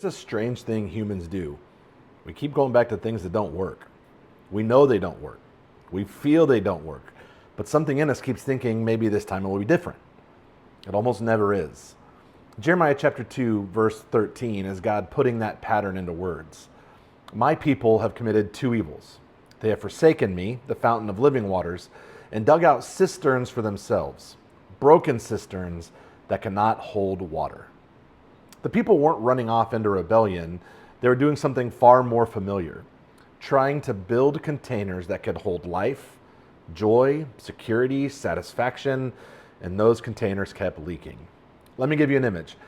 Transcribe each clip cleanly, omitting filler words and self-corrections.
It's a strange thing humans do. We keep going back to things that don't work. We know they don't work. We feel they don't work. But something in us keeps thinking maybe this time it will be different. It almost never is. Jeremiah chapter 2, verse 13 is God putting that pattern into words. My people have committed two evils. They have forsaken me, the fountain of living waters, and dug out cisterns for themselves, broken cisterns that cannot hold water. The people weren't running off into rebellion. They were doing something far more familiar, trying to build containers that could hold life, joy, security, satisfaction, and those containers kept leaking. Let me give you an image.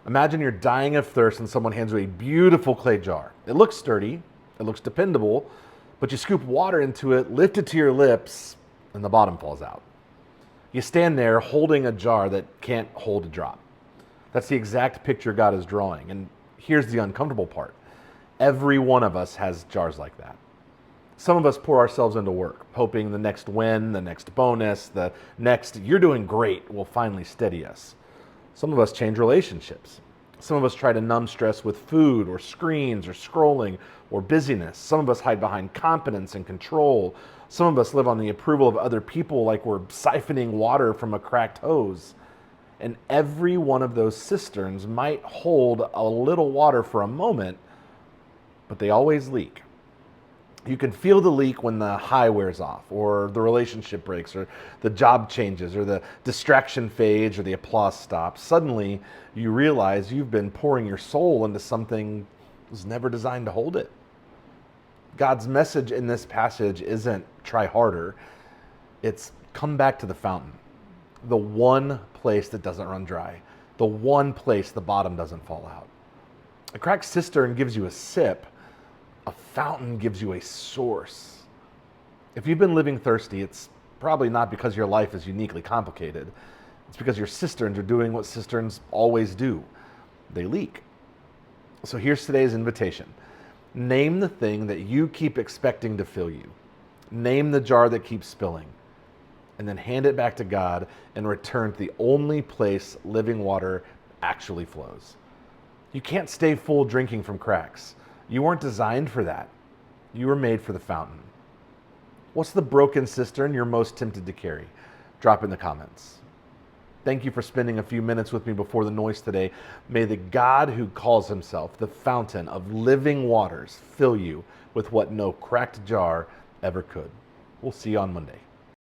Imagine you're dying of thirst and someone hands you a beautiful clay jar. It looks sturdy, it looks dependable, but you scoop water into it, lift it to your lips, and the bottom falls out. You stand there holding a jar that can't hold a drop. That's the exact picture God is drawing. And here's the uncomfortable part. Every one of us has jars like that. Some of us pour ourselves into work, hoping the next win, the next bonus, the next "you're doing great" will finally steady us. Some of us change relationships. Some of us try to numb stress with food or screens or scrolling or busyness. Some of us hide behind competence and control. Some of us live on the approval of other people like we're siphoning water from a cracked hose. And every one of those cisterns might hold a little water for a moment, but they always leak. You can feel the leak when the high wears off, or the relationship breaks, or the job changes, or the distraction fades, or the applause stops. Suddenly, you realize you've been pouring your soul into something that was never designed to hold it. God's message in this passage isn't try harder, it's come back to the fountain. The one place that doesn't run dry, the one place the bottom doesn't fall out. A cracked cistern gives you a sip, a fountain gives you a source. If you've been living thirsty, it's probably not because your life is uniquely complicated. It's because your cisterns are doing what cisterns always do. They leak. So here's today's invitation. Name the thing that you keep expecting to fill you. Name the jar that keeps spilling. And then hand it back to God and return to the only place living water actually flows. You can't stay full drinking from cracks. You weren't designed for that. You were made for the fountain. What's the broken cistern you're most tempted to carry? Drop in the comments. Thank you for spending a few minutes with me before the noise today. May the God who calls himself the fountain of living waters fill you with what no cracked jar ever could. We'll see you on Monday.